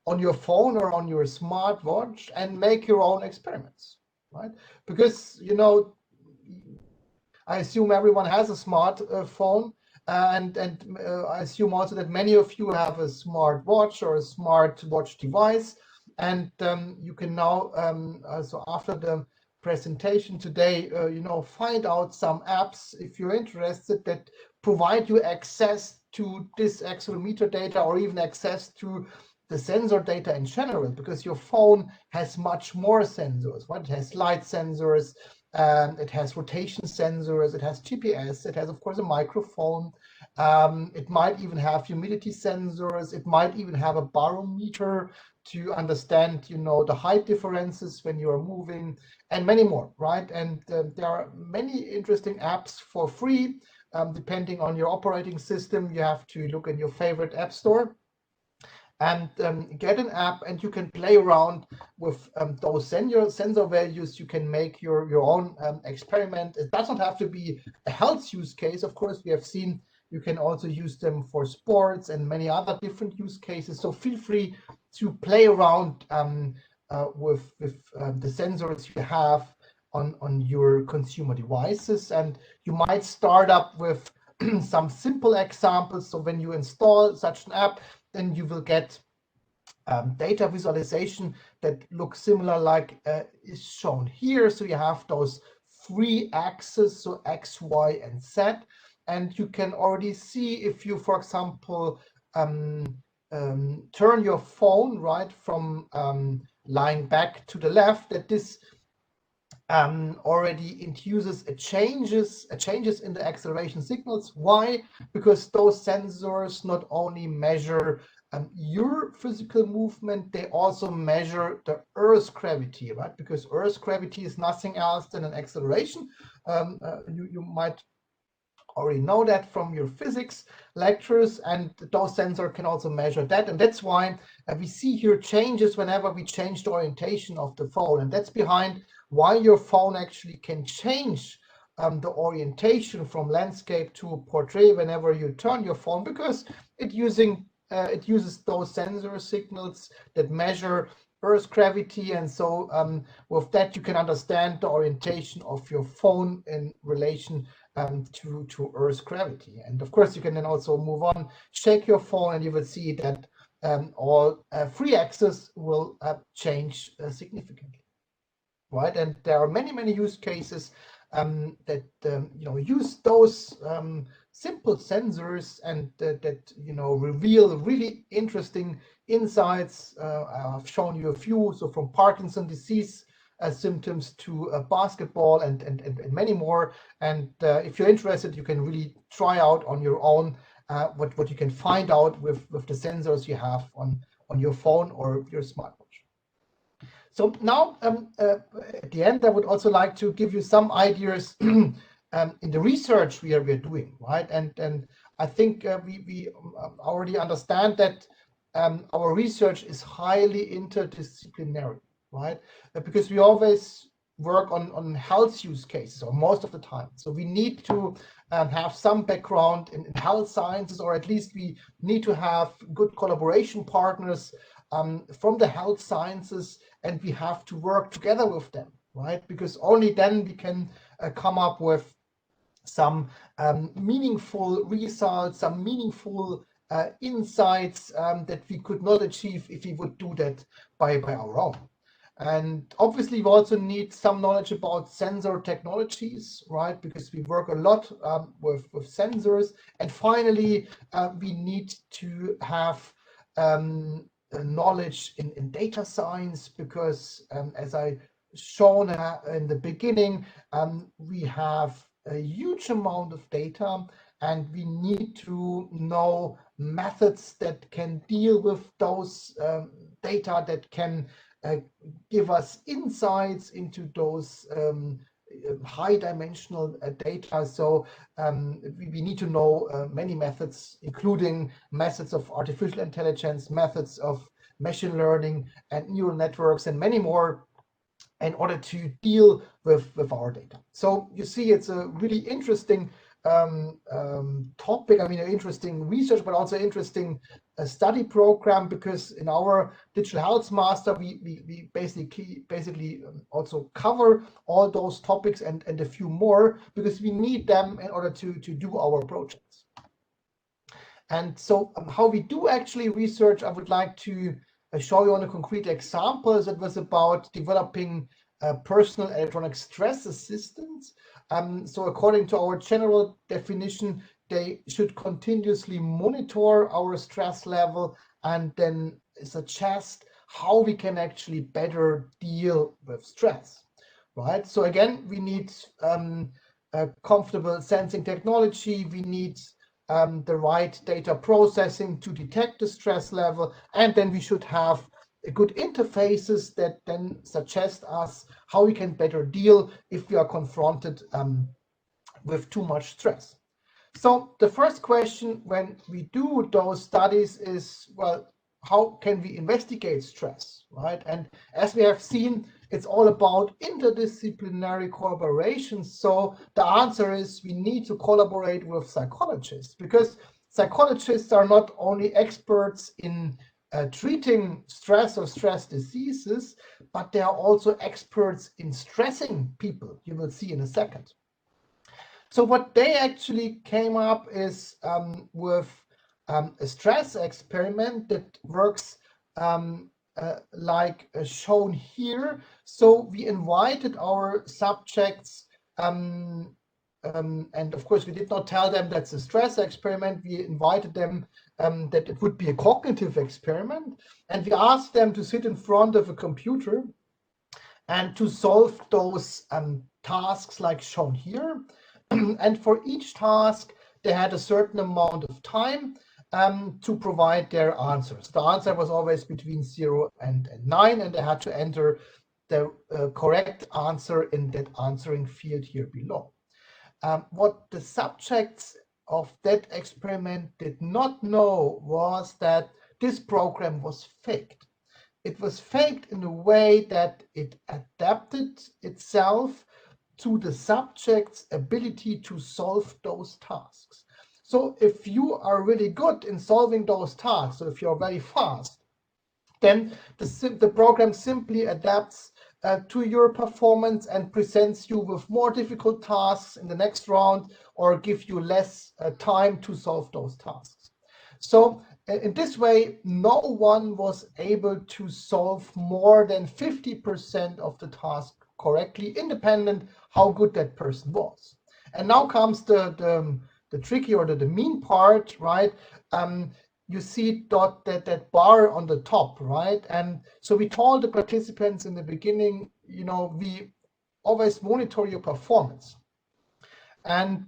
on your phone or on your smartwatch and make your own experiments, right? Because, you know, I assume everyone has a smartphone, and I assume also that many of you have a smartwatch or a smartwatch device, and you can now, so after the presentation today, you know, find out some apps, if you're interested, that provide you access to this accelerometer data, or even access to the sensor data in general, because your phone has much more sensors, right? It has light sensors, it has rotation sensors, it has GPS, it has, of course, a microphone, It might even have humidity sensors. It might even have a barometer to understand, the height differences when you are moving, and many more, right? And there are many interesting apps for free. Depending on your operating system, you have to look in your favorite app store and get an app, and you can play around with those sensor values. You can make your own experiment. It doesn't have to be a health use case. Of course, we have seen you can also use them for sports and many other different use cases. So feel free to play around with the sensors you have on your consumer devices. And you might start up with some simple examples. So when you install such an app, then you will get data visualization that looks similar like is shown here. So you have those 3 axes, so X, Y, and Z. And you can already see if you, for example, turn your phone right from lying back to the left, that this already induces changes in the acceleration signals. Why? Because those sensors not only measure your physical movement, they also measure the Earth's gravity, right? Because Earth's gravity is nothing else than an acceleration. You might already know that from your physics lectures, and those sensors can also measure that. And that's why we see here changes whenever we change the orientation of the phone. And that's behind why your phone actually can change the orientation from landscape to portrait whenever you turn your phone, because it uses those sensor signals that measure Earth's gravity. And so with that, you can understand the orientation of your phone in relation to Earth's gravity. And of course, you can then also move on, shake your phone, and you will see that all 3 axes will change significantly, right? And there are many use cases that use those simple sensors and that reveal really interesting insights. I've shown you a few, so from Parkinson disease symptoms to basketball and many more. And if you're interested, you can really try out on your own what you can find out with the sensors you have on your phone or your smartwatch. So now at the end, I would also like to give you some ideas in the research we are doing, right? And I think we already understand that our research is highly interdisciplinary, right? Because we always work on health use cases, or most of the time. So we need to have some background in health sciences, or at least we need to have good collaboration partners from the health sciences, and we have to work together with them, right? Because only then we can come up with some meaningful results, some meaningful insights that we could not achieve if we would do that by our own. And obviously, we also need some knowledge about sensor technologies, right? Because we work a lot with sensors. And finally, we need to have knowledge in data science, because as I shown in the beginning, we have a huge amount of data, and we need to know methods that can deal with those data, that can give us insights into those high dimensional data. So we need to know many methods, including methods of artificial intelligence, methods of machine learning and neural networks, and many more, in order to deal with our data. So you see, it's a really interesting topic. I mean, an interesting research, but also interesting study program, because in our digital health master, we basically also cover all those topics and a few more, because we need them in order to do our projects. And so how we do actually research, I would like to show you on a concrete example. That was about developing personal electronic stress assistants. So according to our general definition, they should continuously monitor our stress level and then suggest how we can actually better deal with stress, right? So again, we need a comfortable sensing technology. We need the right data processing to detect the stress level, and then we should have good interfaces that then suggest us how we can better deal if we are confronted with too much stress. So the first question when we do those studies is, well, how can we investigate stress, right? And as we have seen, it's all about interdisciplinary collaboration. So the answer is we need to collaborate with psychologists, because psychologists are not only experts in treating stress or stress diseases, but they are also experts in stressing people. You will see in a second. So what they actually came up is with a stress experiment that works like shown here. So we invited our subjects, and of course we did not tell them that's a stress experiment. We invited them that it would be a cognitive experiment, and we asked them to sit in front of a computer and to solve those tasks like shown here. And for each task, they had a certain amount of time to provide their answers. The answer was always between 0 and 9, and they had to enter the correct answer in that answering field here below. What the subjects of that experiment did not know was that this program was faked. It was faked in a way that it adapted itself to the subject's ability to solve those tasks. So if you are really good in solving those tasks, so if you're very fast, then the program simply adapts to your performance and presents you with more difficult tasks in the next round, or give you less time to solve those tasks. So in this way, no one was able to solve more than 50% of the task correctly, independent how good that person was. And now comes the tricky or the mean part, right? You see that bar on the top, right? And so we told the participants in the beginning, you know, we always monitor your performance. And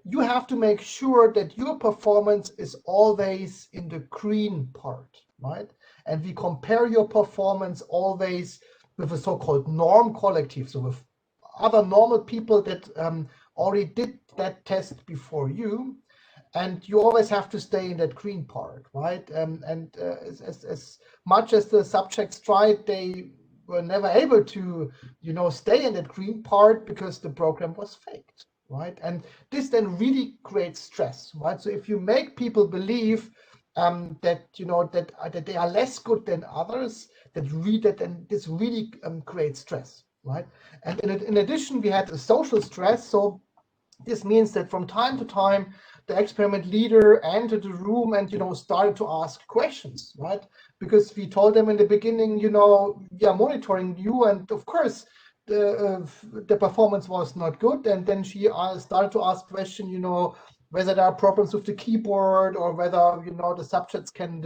you have to make sure that your performance is always in the green part, right? And we compare your performance always with a so-called norm collective, so with other normal people that already did that test before you. And you always have to stay in that green part, right? As much as the subjects tried, they were never able to, you know, stay in that green part because the program was faked, right? And this then really creates stress, right? So if you make people believe that, you know, that they are less good than others, then this really creates stress, right? And in addition, we had a social stress. So this means that from time to time, the experiment leader entered the room and, you know, started to ask questions, right? Because we told them in the beginning, you know, we are monitoring you, and of course, the performance was not good. And then she started to ask questions, you know, whether there are problems with the keyboard, or whether, you know, the subjects can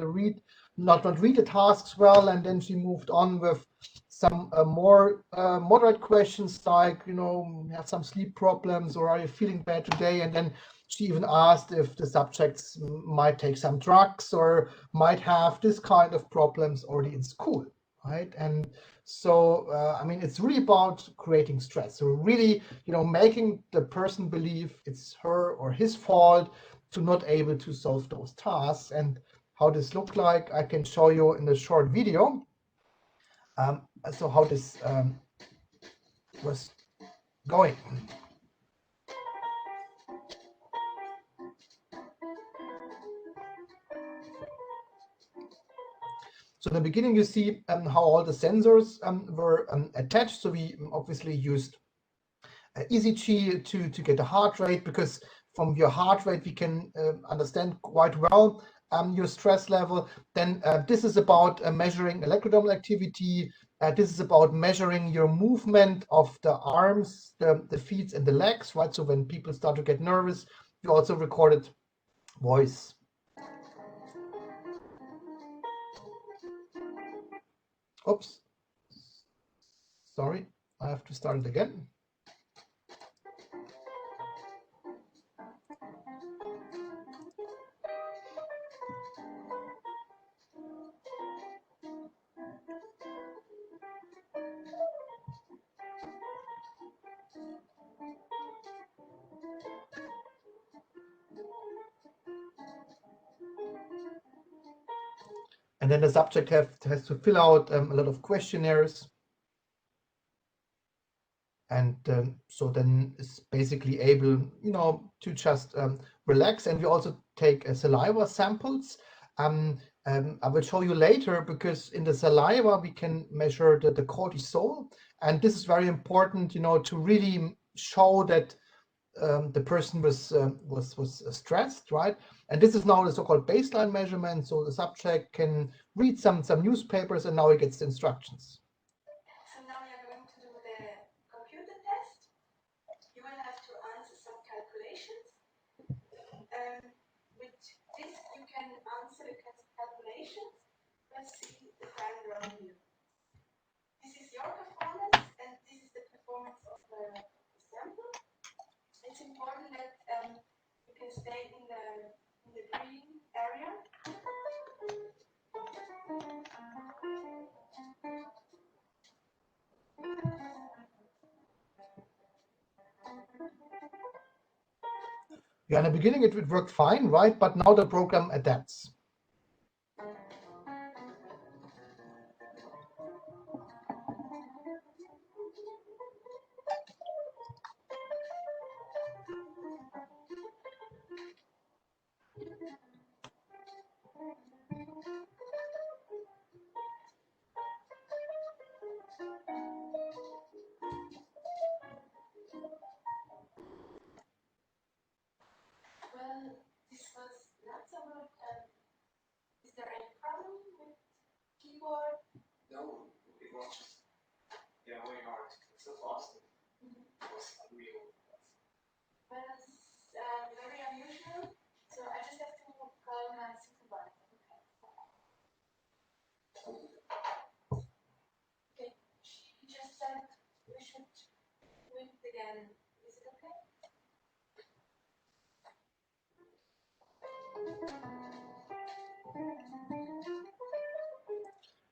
not read the tasks well. And then she moved on with some more moderate questions like, you know, have some sleep problems, or are you feeling bad today? And then she even asked if the subjects might take some drugs or might have this kind of problems already in school, right? And so, I mean, it's really about creating stress. So really, you know, making the person believe it's her or his fault to not able to solve those tasks. And how this looked like, I can show you in a short video. So how this was going. So in the beginning, you see how all the sensors were attached. So we obviously used ECG to get the heart rate, because from your heart rate, we can understand quite well your stress level. Then this is about measuring electrodermal activity. This is about measuring your movement of the arms, the feet, and the legs, right? So when people start to get nervous, we also recorded voice. Oops. Sorry, I have to start it again. And then the subject has to fill out a lot of questionnaires. And so then it's basically able, to just relax. And we also take saliva samples. I will show you later, because in the saliva we can measure the cortisol, and this is very important, to really show that the person was stressed, right? And this is now the so-called baseline measurement. So the subject can read some newspapers, and now he gets the instructions. So now we are going to do the computer test. You will have to answer some calculations. With this, you can answer the calculations. Let's see the timer on you. This is your performance, and this is the performance of the sample. It's important that you can stay in the green area. Yeah, in the beginning it worked fine, right? But now the program adapts. Well, this was not so good. Is there any problem with keyboard? No, it was just way hard. It's so fast. It was unreal. Well, it's very unusual. So I just have to call my supervisor. Okay. She just said we should do it again. Is it okay?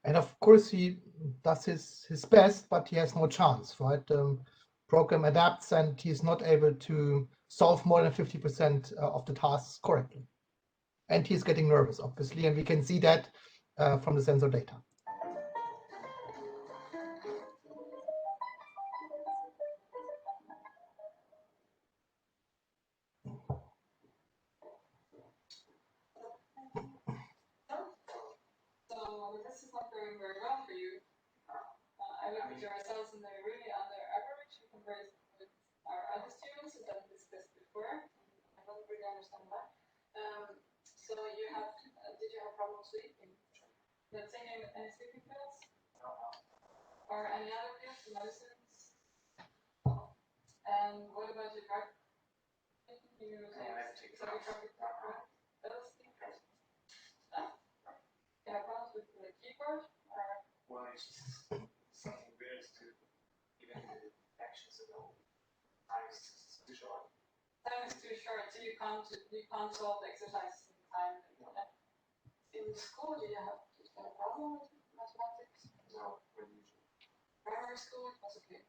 And of course he does his best, but he has no chance, right? Program adapts, and he's not able to solve more than 50% of the tasks correctly. And he's getting nervous, obviously, and we can see that from the sensor data. So this is not going very well for you. I look at your results and they're really under average in comparison with our other students who done this test before. I don't really understand why. So you have, did you have problems sleeping? Let's say any sleeping pills? Or any other pills, medicines? And what about your drug? You take some drug pills? You have problems with the keyboard? Or? Well, it's just something weird to even do actions at all. Time is too short. Time is too short, so you can't solve the exercises in time. In school, do you have a problem with mathematics? No, unusual. Primary school, it was okay.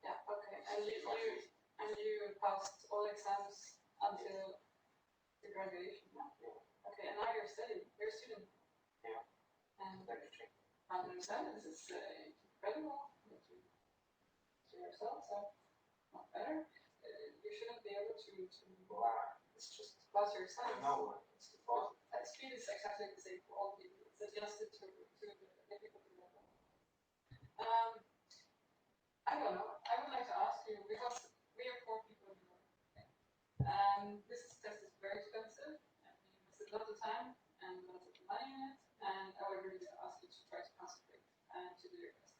Yeah, okay. And you passed all exams until the graduation. Yeah. Okay, and now you're studying. You're a student. Yeah. And 107, this is incredible to yourself, so not better. You shouldn't be able to It's just pass your exams. no, it's too fast. Speed is exactly the same for all people. It's adjusted to the difficulty level. I don't know. I would like to ask you, because we are 4 people here, and this test is very expensive, and you invest a lot of time and lots of money in it, and I would really ask you to try to concentrate and to do your best.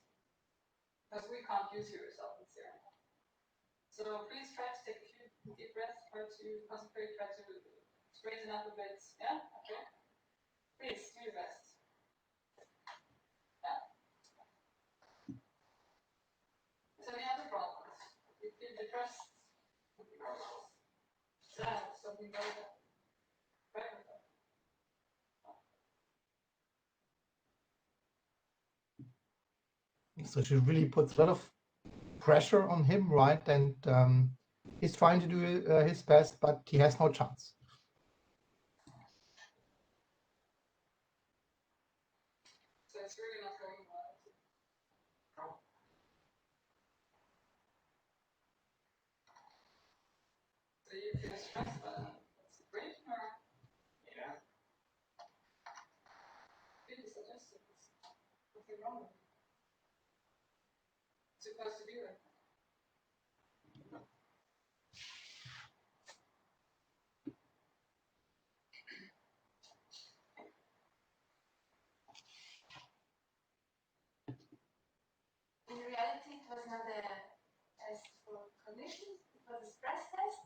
Because we can't use your result in zero. So please try to take a few deep breaths, try to concentrate, try to straighten up a bit. Yeah? Okay. Please do your best. Yeah. So any other problems? You feel depressed? Sad, something like that. Right? So she really puts a lot of pressure on him, right? And he's trying to do his best, but he has no chance. it's really not going well. So you feel stressed, but that's great, or? Yeah. Really suggested there's nothing wrong with it. It's supposed to be like that. In reality, it was not a test for cognition, it was a stress test.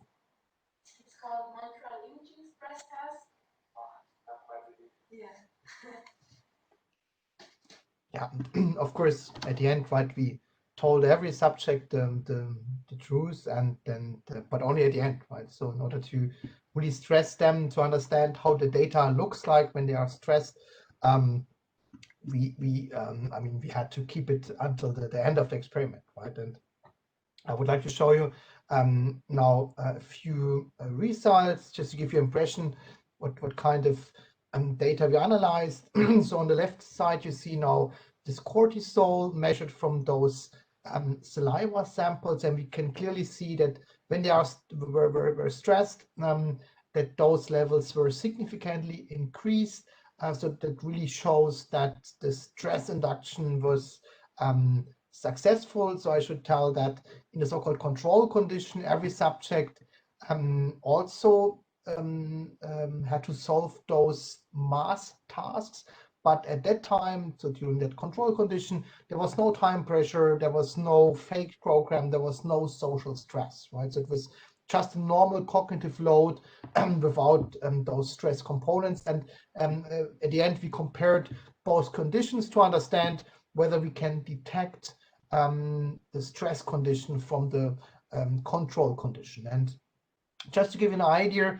It's called Montreal Imaging Stress Test. Not quite really. Yeah. Yeah, of course, at the end, right, we told every subject the truth, and then, but only at the end, right? So in order to really stress them to understand how the data looks like when they are stressed, I mean, we had to keep it until the end of the experiment, right? And I would like to show you now a few results, just to give you an impression what kind of data we analyzed. So on the left side, you see now this cortisol measured from those saliva samples, and we can clearly see that when they were stressed, that those levels were significantly increased. So that really shows that the stress induction was successful. So I should tell that in the so-called control condition, every subject also had to solve those math tasks. But at that time, so during that control condition, there was no time pressure, there was no fake program, there was no social stress, right? So it was just a normal cognitive load without those stress components. And at the end, we compared both conditions to understand whether we can detect the stress condition from the control condition. And just to give you an idea,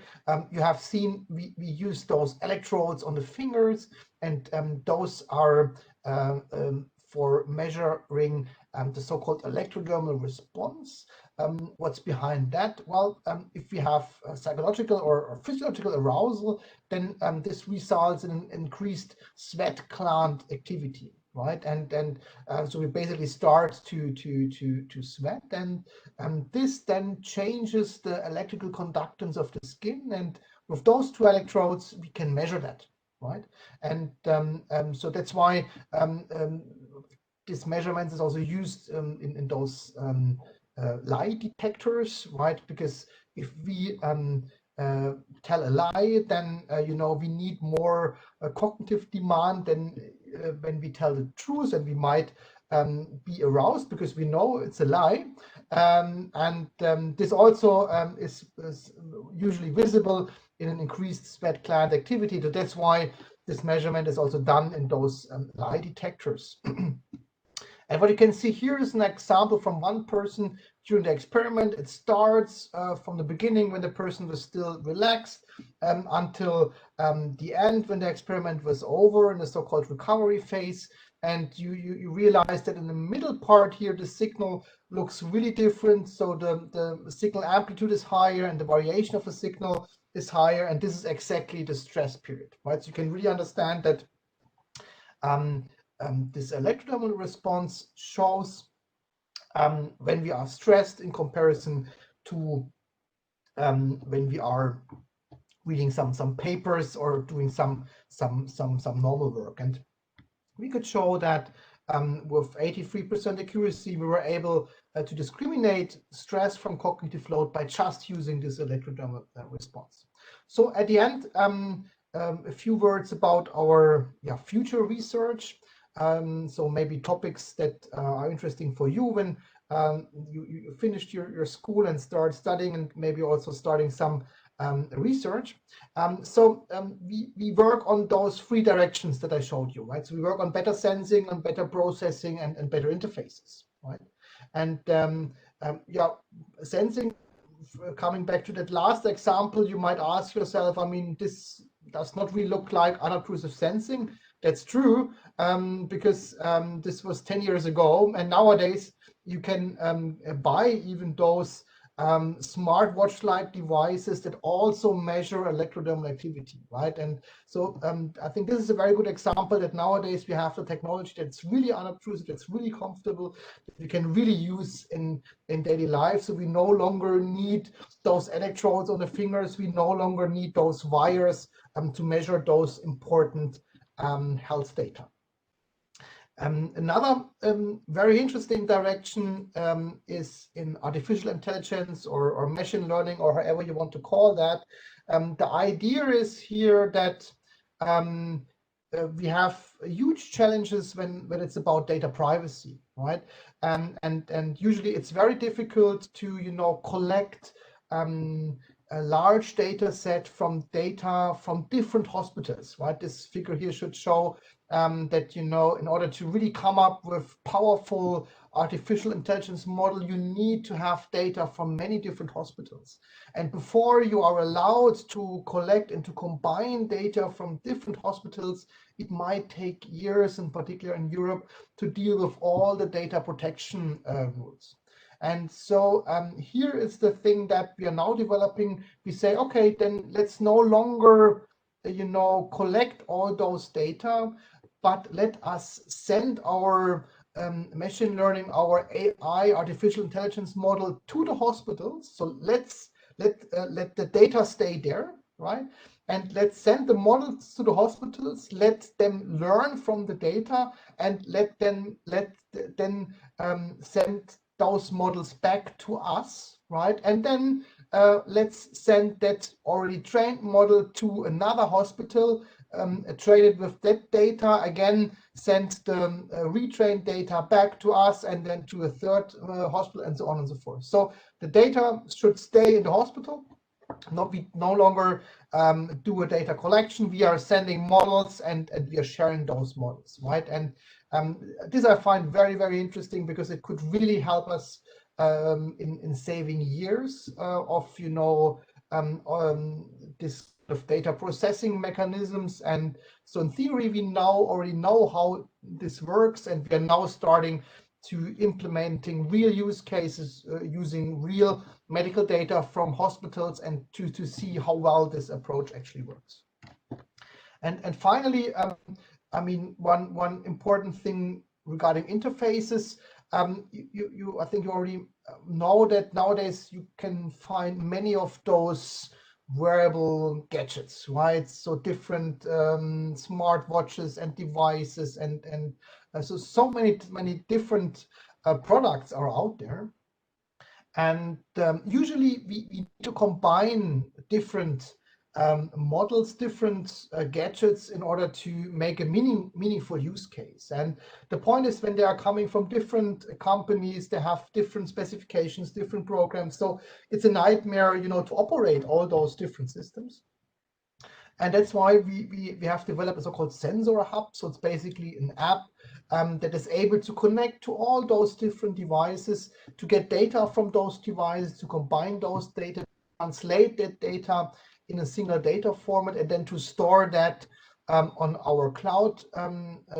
you have seen we use those electrodes on the fingers, and those are for measuring the so-called electrodermal response. What's behind that? Well, if we have psychological or physiological arousal, then this results in an increased sweat gland activity, right? And so we basically start to sweat, and this then changes the electrical conductance of the skin, and with those two electrodes we can measure that, right? And so that's why this measurement is also used in those lie detectors, right? Because if we tell a lie, then you know, we need more cognitive demand than when we tell the truth, and we might be aroused because we know it's a lie. This also is usually visible in an increased sweat gland activity. So that's why this measurement is also done in those lie detectors. And what you can see here is an example from one person during the experiment. It starts from the beginning when the person was still relaxed until the end when the experiment was over in the so-called recovery phase. And you realize that in the middle part here, the signal looks really different. So the signal amplitude is higher and the variation of the signal is higher. And this is exactly the stress period, right? So you can really understand that this electrodermal response shows when we are stressed in comparison to when we are reading some papers or doing some normal work. And we could show that with 83% accuracy, we were able to discriminate stress from cognitive load by just using this electrodermal response. So at the end, a few words about our future research. So maybe topics that are interesting for you when you finished your school and start studying, and maybe also starting some research. We work on those three directions that I showed you, right? So we work on better sensing, on better processing, and better interfaces, right? And sensing, coming back to that last example, you might ask yourself, I mean, this does not really look like unobtrusive sensing. That's true, because this was 10 years ago, and nowadays you can buy even those smartwatch-like devices that also measure electrodermal activity, right? And so I think this is a very good example that nowadays we have the technology that's really unobtrusive, that's really comfortable, that we can really use in daily life. So we no longer need those electrodes on the fingers. We no longer need those wires to measure those important health data. Another very interesting direction is in artificial intelligence or machine learning, or however you want to call that. The idea is here that we have huge challenges when it's about data privacy, right? And usually it's very difficult to collect a large data set from data from different hospitals, right? This figure here should show that, in order to really come up with powerful artificial intelligence model, you need to have data from many different hospitals. And before you are allowed to collect and to combine data from different hospitals, it might take years, in particular in Europe, to deal with all the data protection rules. And so here is the thing that we are now developing. We say, okay, then let's no longer, collect all those data, but let us send our machine learning, our AI, artificial intelligence model to the hospitals. So let the data stay there, right? And let's send the models to the hospitals, let them learn from the data, and let them send those models back to us, right? And then let's send that already trained model to another hospital, train it with that data, again, send the retrained data back to us, and then to a third hospital, and so on and so forth. So the data should stay in the hospital. We no longer do a data collection. We are sending models, and we are sharing those models, right? And this I find very, very interesting, because it could really help us in saving years of this of data processing mechanisms. And so in theory, we now already know how this works, and we are now starting to implementing real use cases using real medical data from hospitals, and to see how well this approach actually works. And finally, I mean, one important thing regarding interfaces, I think you already know that nowadays you can find many of those wearable gadgets, right? So different smartwatches and devices, and so many different products are out there. And usually we need to combine different models, different gadgets, in order to make a meaningful use case. And the point is, when they are coming from different companies, they have different specifications, different programs. So it's a nightmare, to operate all those different systems. And that's why we have developed a so-called sensor hub. So it's basically an app that is able to connect to all those different devices, to get data from those devices, to combine those data, translate that data in a single data format, and then to store that on our cloud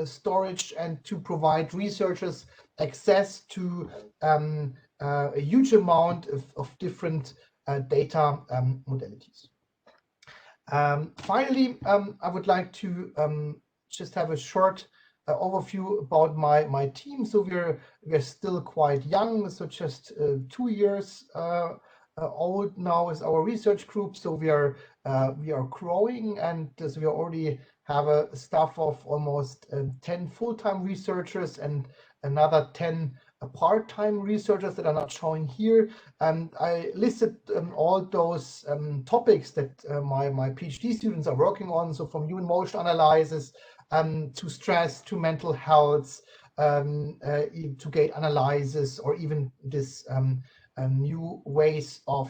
storage, and to provide researchers access to a huge amount of different data modalities. Finally, I would like to just have a short overview about my team. So we're still quite young, so just 2 years old now is our research group. So we are growing, and so we already have a staff of almost 10 full-time researchers and another 10 part-time researchers that are not showing here. And I listed all those topics that my PhD students are working on. So from human motion analysis to stress, to mental health, to gait analysis, or even this new ways of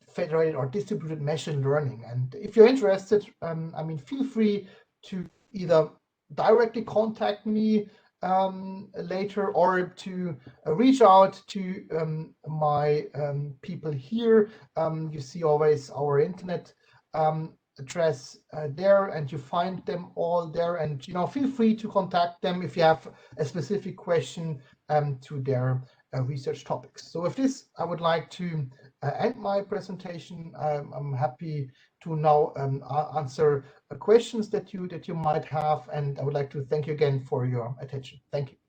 federated or distributed machine learning. And if you're interested, I mean, feel free to either directly contact me later, or to reach out to my people here. You see always our internet address there, and you find them all there. And feel free to contact them if you have a specific question to their research topics. So with this, I would like to end my presentation. I'm happy to now answer questions that you might have, and I would like to thank you again for your attention. Thank you.